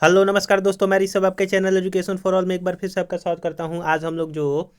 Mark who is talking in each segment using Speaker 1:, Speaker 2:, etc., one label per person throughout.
Speaker 1: Hello नमस्कार दोस्तों, मैं ऋषभ आपके चैनल एजुकेशन फॉर ऑल में एक बार फिर से आपका स्वागत करता हूं। आज हम लोग जो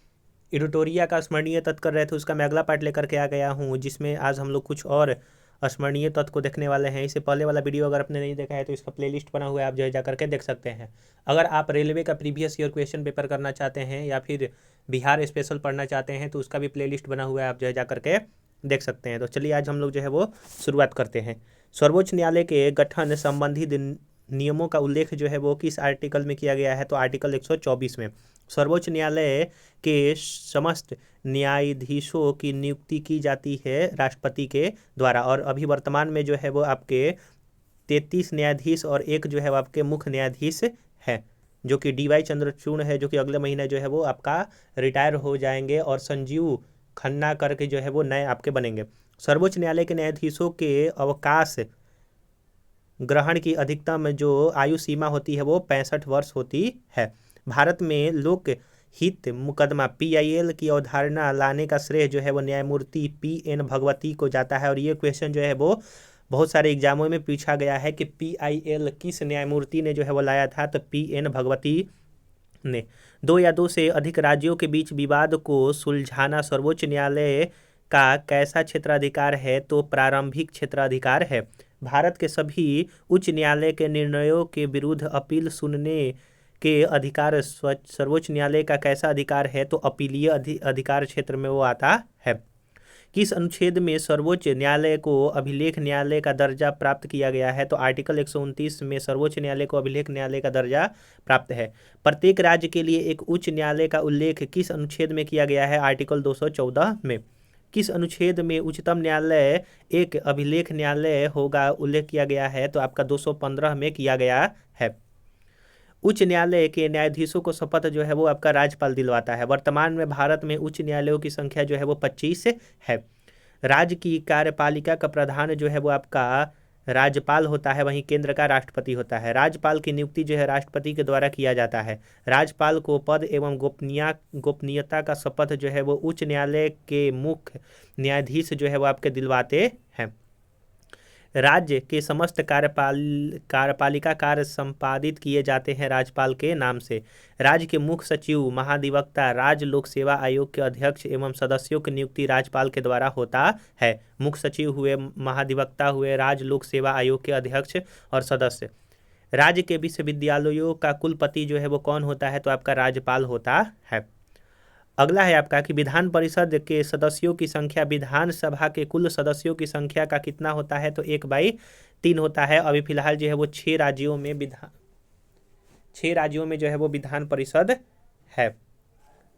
Speaker 1: एडिटोरिया का स्मरणीय तत्व कर रहे थे उसका मैं अगला पार्ट लेकर के आ गया हूं, जिसमें आज हम लोग कुछ और स्मरणीय तत्व को देखने वाले हैं। इससे पहले वाला वीडियो अगर आपने नहीं देखा है तो इसका प्लेलिस्ट बना हुआ है, आप जो है जा करके देख सकते हैं। अगर आप रेलवे का प्रीवियस ईयर क्वेश्चन पेपर करना चाहते हैं या फिर बिहार स्पेशल पढ़ना चाहते हैं तो उसका भी प्लेलिस्ट बना हुआ है, आप जो है जा करके देख सकते हैं। तो चलिए आज हम लोग जो है वो शुरुआत करते हैं। सर्वोच्च न्यायालय के गठन संबंधी नियमों का उल्लेख जो है वो किस आर्टिकल में किया गया है? तो आर्टिकल 124 में। सर्वोच्च न्यायालय के समस्त न्यायाधीशों की नियुक्ति की जाती है राष्ट्रपति के द्वारा, और अभी वर्तमान में जो है वो आपके 33 न्यायाधीश और एक जो है वो आपके मुख्य न्यायाधीश है, जो कि डी वाई चंद्रचूड़ है, जो कि अगले महीने जो है वो आपका रिटायर हो जाएंगे और संजीव खन्ना करके जो है वो नए आपके बनेंगे। सर्वोच्च न्यायालय के न्यायाधीशों के अवकाश ग्रहण की अधिकतम जो आयु सीमा होती है वो 65 वर्ष होती है। भारत में लोक हित मुकदमा PIL की अवधारणा लाने का श्रेय जो है वो न्यायमूर्ति PN भगवती को जाता है, और ये क्वेश्चन जो है वो बहुत सारे एग्जामों में पूछा गया है कि PIL किस न्यायमूर्ति ने जो है वो लाया था? तो PN भगवती ने। दो या दो से अधिक राज्यों के बीच विवाद को सुलझाना सर्वोच्च न्यायालय का कैसा क्षेत्राधिकार है? तो प्रारंभिक क्षेत्राधिकार है। भारत के सभी उच्च न्यायालय के निर्णयों के विरुद्ध अपील सुनने के अधिकार सर्वोच्च न्यायालय का कैसा अधिकार है? तो अपीलीय अधिकार क्षेत्र में वो आता है। किस अनुच्छेद में सर्वोच्च न्यायालय को अभिलेख न्यायालय का दर्जा प्राप्त किया गया है? तो आर्टिकल 129 में सर्वोच्च न्यायालय को अभिलेख न्यायालय का दर्जा प्राप्त है। प्रत्येक राज्य के लिए एक उच्च न्यायालय का उल्लेख किस अनुच्छेद में किया गया है? आर्टिकल 214 में। किस अनुच्छेद में उच्चतम न्यायालय एक अभिलेख न्यायालय होगा उल्लेख किया गया है? तो आपका 215 में किया गया है। उच्च न्यायालय के न्यायाधीशों को शपथ जो है वो आपका राज्यपाल दिलवाता है। वर्तमान में भारत में उच्च न्यायालयों की संख्या जो है वो 25 है। राज्य की कार्यपालिका का प्रधान जो है वो आपका राज्यपाल होता है, वहीं केंद्र का राष्ट्रपति होता है। राज्यपाल की नियुक्ति जो है राष्ट्रपति के द्वारा किया जाता है। राज्यपाल को पद एवं गोपनीयता का शपथ जो है वो उच्च न्यायालय के मुख्य न्यायाधीश जो है वो आपके दिलवाते हैं। राज्य के समस्त कार्यपालिका कार्य संपादित किए जाते हैं राज्यपाल के नाम से। राज्य के मुख्य सचिव महाधिवक्ता राज्य लोक सेवा आयोग के अध्यक्ष एवं सदस्यों की नियुक्ति राज्यपाल के द्वारा होता है। मुख्य सचिव हुए, महाधिवक्ता हुए, राज्य लोक सेवा आयोग के अध्यक्ष और सदस्य। राज्य के विश्वविद्यालयों का कुलपति जो है वो कौन होता है? तो आपका राज्यपाल होता है। अगला है आपका कि विधान परिषद के सदस्यों की संख्या विधानसभा के कुल सदस्यों की संख्या का कितना होता है? तो 1/3 होता है। अभी फिलहाल जो है वो 6 राज्यों में जो है वो विधान परिषद है।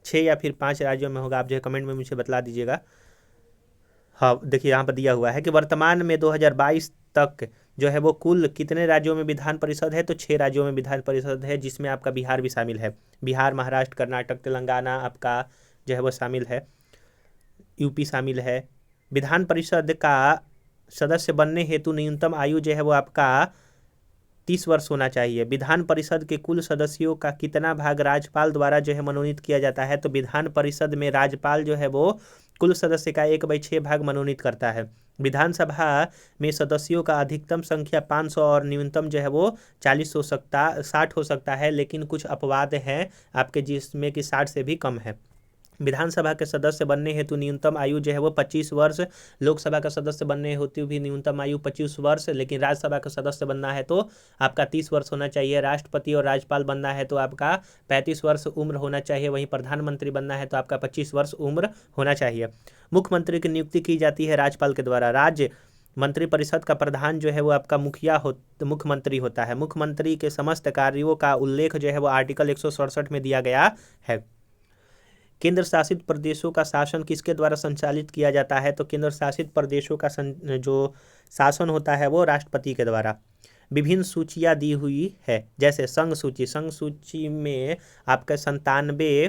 Speaker 1: 6 या फिर 5 राज्यों में होगा, आप जो है कमेंट में मुझे बता दीजिएगा। हाँ देखिए यहाँ पर दिया हुआ है कि वर्तमान में 2022 तक जो है वो कुल कितने राज्यों में विधान परिषद है? तो 6 राज्यों में विधान परिषद है, जिसमें आपका बिहार भी शामिल है। बिहार, महाराष्ट्र, कर्नाटक, तेलंगाना आपका जो है वो शामिल है, यूपी शामिल है। विधान परिषद का सदस्य बनने हेतु न्यूनतम आयु जो है वो आपका 30 वर्ष होना चाहिए। विधान परिषद के कुल सदस्यों का कितना भाग राज्यपाल द्वारा जो है मनोनीत किया जाता है? तो विधान परिषद में राज्यपाल जो है वो कुल सदस्य का 1/6 भाग मनोनीत करता है। विधानसभा में सदस्यों का अधिकतम संख्या 500 और न्यूनतम जो है वो 60 हो सकता है, लेकिन कुछ अपवाद हैं आपके जिसमें कि 60 से भी कम है। विधानसभा के सदस्य बनने हेतु न्यूनतम आयु जो है वो 25 वर्ष। लोकसभा का सदस्य बनने हेतु भी न्यूनतम आयु 25 वर्ष, लेकिन राज्यसभा का सदस्य बनना है तो आपका 30 वर्ष होना चाहिए। राष्ट्रपति और राज्यपाल बनना है तो आपका 35 वर्ष उम्र होना चाहिए। वहीं प्रधानमंत्री बनना है तो आपका 25 वर्ष उम्र होना चाहिए। मुख्यमंत्री की नियुक्ति की जाती है राज्यपाल के द्वारा। राज्य मंत्रिपरिषद का प्रधान जो है वो आपका मुख्यमंत्री होता है। मुख्यमंत्री के समस्त कार्यों का उल्लेख जो है वो आर्टिकल 167 में दिया गया है। केंद्र शासित प्रदेशों का शासन किसके द्वारा संचालित किया जाता है? तो केंद्र शासित प्रदेशों का जो शासन होता है वो राष्ट्रपति के द्वारा। विभिन्न सूचियाँ दी हुई है, जैसे संघ सूची में आपका 97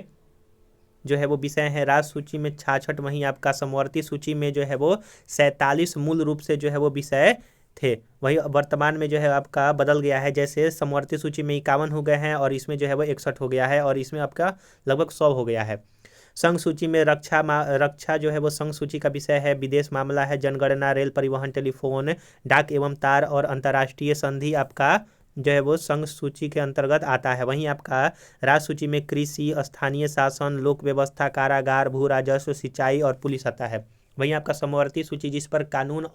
Speaker 1: जो है वो विषय है, राज्य सूची में 66, वहीं आपका समवर्ती सूची में जो है वो 47 मूल रूप से जो है वो विषय थे। वही वर्तमान में जो है आपका बदल गया है, जैसे समवर्ती सूची में 51 हो गए हैं और इसमें जो है वो 61 हो गया है, और इसमें आपका लगभग 100 हो गया है। संघ सूची में रक्षा जो है वो संघ सूची का विषय है। विदेश मामला है, जनगणना, रेल परिवहन, टेलीफोन, डाक एवं तार और अंतर्राष्ट्रीय संधि आपका जो है वो संघ सूची के अंतर्गत आता है। वहीं आपका राज्य सूची में कृषि, स्थानीय शासन, लोक व्यवस्था, कारागार, भू राजस्व, सिंचाई और पुलिस आता है। वहीं आपका समवर्ती सूची जिस पर कानून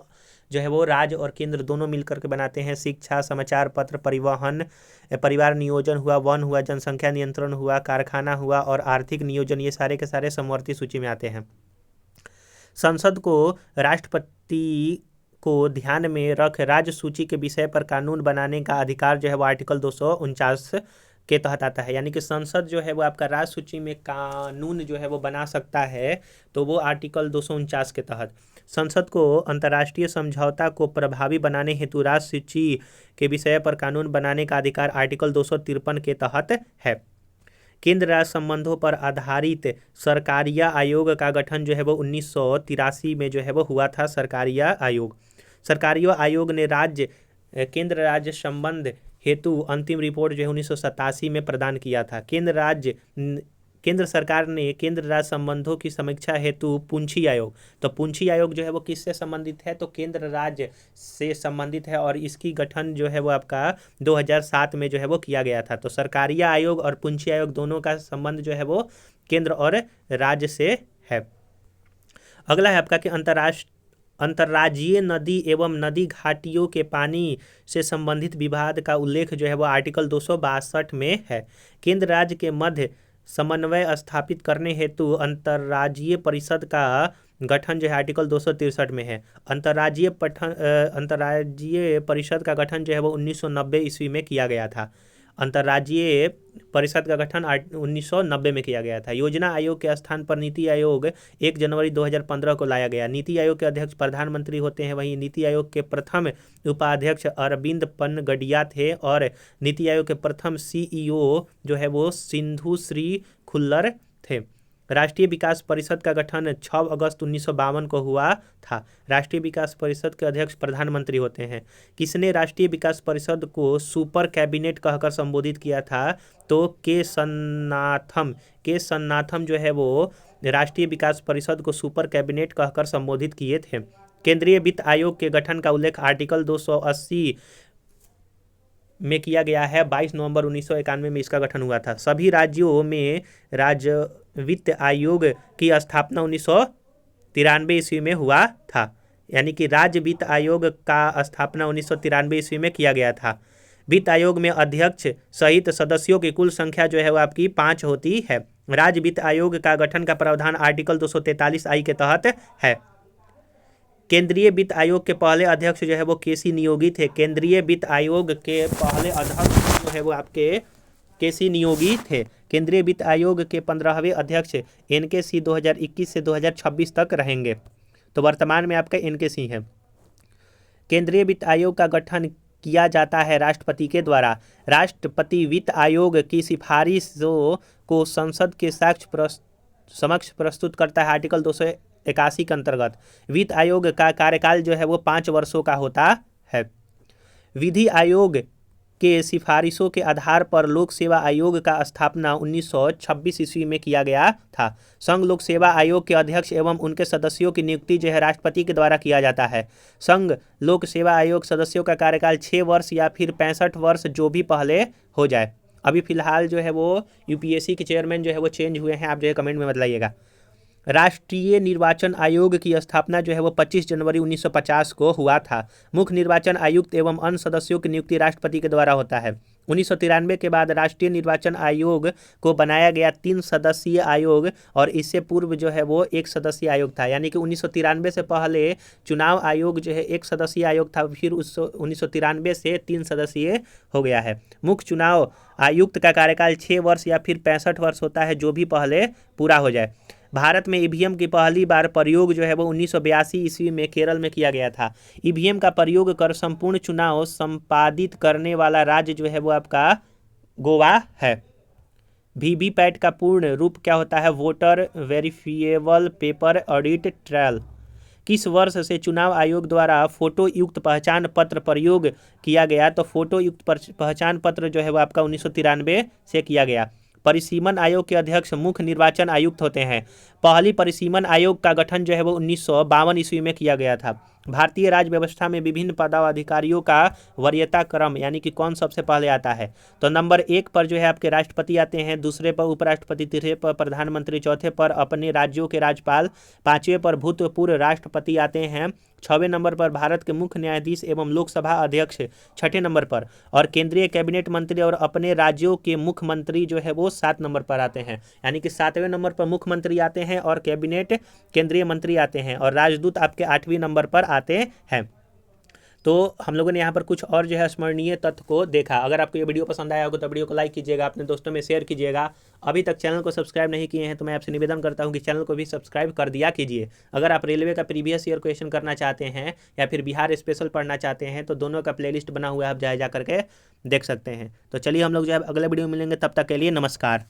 Speaker 1: जो है वो राज्य और केंद्र दोनों मिलकर के बनाते हैं, शिक्षा, समाचार पत्र, परिवहन, परिवार नियोजन हुआ, वन हुआ, जनसंख्या नियंत्रण हुआ, कारखाना हुआ और आर्थिक नियोजन, ये सारे के सारे समवर्ती सूची में आते हैं। संसद को राष्ट्रपति को ध्यान में रख राज्य सूची के विषय पर कानून बनाने का अधिकार जो है वो आर्टिकल 249 के तहत आता है। यानी कि संसद जो है वो आपका राज्य सूची में कानून जो है वो बना सकता है, तो वो आर्टिकल 249 के तहत। संसद को अंतर्राष्ट्रीय समझौता को प्रभावी बनाने हेतु राज्य सूची के विषय पर कानून बनाने का अधिकार आर्टिकल 253 के तहत है। केंद्र राज्य संबंधों पर आधारित सरकारिया आयोग का गठन जो है वो 1983 में जो है वो हुआ था। सरकारिया आयोग, सरकारिया आयोग ने केंद्र राज्य संबंध हेतु अंतिम रिपोर्ट जो है 1987 में प्रदान किया था। केंद्र सरकार ने केंद्र राज्य संबंधों की समीक्षा हेतु पुंछी आयोग, तो पुंछी आयोग जो है वो किससे संबंधित है, तो केंद्र राज्य से संबंधित है और इसकी गठन जो है वो आपका 2007 में जो है वो किया गया था। तो सरकारिया आयोग और पुंछी आयोग दोनों का संबंध जो है वो केंद्र और राज्य से है। अगला है आपका कि अंतर्राज्यीय नदी एवं नदी घाटियों के पानी से संबंधित विवाद का उल्लेख जो है वो आर्टिकल 262 में है। केंद्र राज्य के मध्य समन्वय स्थापित करने हेतु अंतर्राज्यीय परिषद का गठन जो है आर्टिकल 263 में है। अंतर्राज्यीय परिषद का गठन जो है वो 1990 ईस्वी में किया गया था। अंतर्राज्यीय परिषद का गठन 1990 में किया गया था। योजना आयोग के स्थान पर नीति आयोग 1 जनवरी 2015 को लाया गया। नीति आयोग के अध्यक्ष प्रधानमंत्री होते हैं। वहीं नीति आयोग के प्रथम उपाध्यक्ष अरविंद पनगडिया थे और नीति आयोग के प्रथम CEO जो है वो सिंधु श्री खुल्लर थे। राष्ट्रीय विकास परिषद का गठन 6 अगस्त 1952 को हुआ था। राष्ट्रीय विकास परिषद के अध्यक्ष प्रधानमंत्री होते हैं। किसने राष्ट्रीय विकास परिषद को सुपर कैबिनेट कहकर संबोधित किया था, तो के सन्नाथम जो है वो राष्ट्रीय विकास परिषद को सुपर कैबिनेट कहकर संबोधित किए थे। केंद्रीय वित्त आयोग के गठन का उल्लेख आर्टिकल 280 में किया गया है। 22 नवंबर 1991 में इसका गठन हुआ था। सभी राज्यों में राज्य वित्त आयोग की स्थापना 1993 ईस्वी में हुआ था। यानी कि राज्य वित्त आयोग का स्थापना 1993 ईस्वी में किया गया था। वित्त आयोग में अध्यक्ष सहित सदस्यों की कुल संख्या जो है वो आपकी 5 होती है। राज्य वित्त आयोग का गठन का प्रावधान आर्टिकल 243 के तहत है। केंद्रीय वित्त आयोग के पहले अध्यक्ष जो है वो केसी नियोगी थे। केंद्रीय वित्त आयोग के पहले अध्यक्ष जो है वो आपके केसी नियोगी थे। केंद्रीय वित्त आयोग के 15वें अध्यक्ष NK सिंह 2021 से 2026 तक रहेंगे। तो वर्तमान में आपका NK सिंह है। केंद्रीय वित्त आयोग का गठन किया जाता है राष्ट्रपति के द्वारा। राष्ट्रपति वित्त आयोग की सिफारिशों को संसद के समक्ष प्रस्तुत करता है आर्टिकल 281 के अंतर्गत। वित्त आयोग का कार्यकाल जो है वो 5 वर्षों का होता है। विधि आयोग के सिफारिशों के आधार पर लोक सेवा आयोग का स्थापना 1926 ईस्वी में किया गया था। संघ लोक सेवा आयोग के अध्यक्ष एवं उनके सदस्यों की नियुक्ति जो है राष्ट्रपति के द्वारा किया जाता है। संघ लोक सेवा आयोग सदस्यों का कार्यकाल 6 वर्ष या फिर 65 वर्ष जो भी पहले हो जाए। अभी फिलहाल जो है वो UPSC के चेयरमैन जो है वो चेंज हुए हैं, आप जो है कमेंट में बताइएगा। राष्ट्रीय निर्वाचन आयोग की स्थापना जो है वो 25 जनवरी 1950 को हुआ था। मुख्य निर्वाचन आयुक्त एवं अन्य सदस्यों की नियुक्ति राष्ट्रपति के द्वारा होता है। 1993 के बाद राष्ट्रीय निर्वाचन आयोग को बनाया गया 3 सदस्यीय आयोग और इससे पूर्व जो है वो 1 सदस्यीय आयोग था। यानी कि 1993 से पहले चुनाव आयोग जो है 1 सदस्यीय आयोग था, फिर 1993 से 3 सदस्यीय हो गया है। मुख्य चुनाव आयुक्त का कार्यकाल 6 वर्ष या फिर 65 वर्ष होता है, जो भी पहले पूरा हो जाए। भारत में EVM की पहली बार प्रयोग जो है वो 1982 ईस्वी में केरल में किया गया था। EVM का प्रयोग कर संपूर्ण चुनाव संपादित करने वाला राज्य जो है वो आपका गोवा है। VVPAT का पूर्ण रूप क्या होता है? Voter verifiable paper audit trial. किस वर्ष से चुनाव आयोग द्वारा फोटो युक्त पहचान पत्र प्रयोग किया गया? तो फोटो युक्त पहचान पत्र जो है वो आपका 1993 से किया गया। परिसीमन आयोग के अध्यक्ष मुख्य निर्वाचन आयुक्त होते हैं। पहली परिसीमन आयोग का गठन जो है वो 1952 ईस्वी में किया गया था। भारतीय राज्य व्यवस्था में विभिन्न पदाधिकारियों का वरीयता क्रम यानी कि कौन सबसे पहले आता है? तो नंबर 1 पर जो है आपके राष्ट्रपति आते हैं, दूसरे पर उपराष्ट्रपति, तीसरे पर प्रधानमंत्री, चौथे पर अपने राज्यों के राज्यपाल, पांचवें पर भूतपूर्व राष्ट्रपति आते हैं, छठवें नंबर पर भारत के मुख्य न्यायाधीश एवं लोकसभा अध्यक्ष छठे नंबर पर, और केंद्रीय कैबिनेट मंत्री और अपने राज्यों के मुख्यमंत्री जो है वो 7 नंबर पर आते हैं। यानी कि 7वें नंबर पर मुख्यमंत्री आते हैं और कैबिनेट केंद्रीय मंत्री आते हैं, और राजदूत आपके 8वीं नंबर पर आते हैं। तो हम लोगों ने यहाँ पर कुछ और जो है स्मरणीय तथ्य को देखा। अगर आपको ये वीडियो पसंद आया होगा तो वीडियो को लाइक कीजिएगा, अपने दोस्तों में शेयर कीजिएगा। अभी तक चैनल को सब्सक्राइब नहीं किए हैं तो मैं आपसे निवेदन करता हूँ कि चैनल को भी सब्सक्राइब कर दिया कीजिए। अगर आप रेलवे का प्रीवियस ईयर क्वेश्चन करना चाहते हैं या फिर बिहार स्पेशल पढ़ना चाहते हैं तो दोनों का प्लेलिस्ट बना हुआ है, आप जा करके देख सकते हैं। तो चलिए हम लोग जो है अगले वीडियो में मिलेंगे, तब तक के लिए नमस्कार।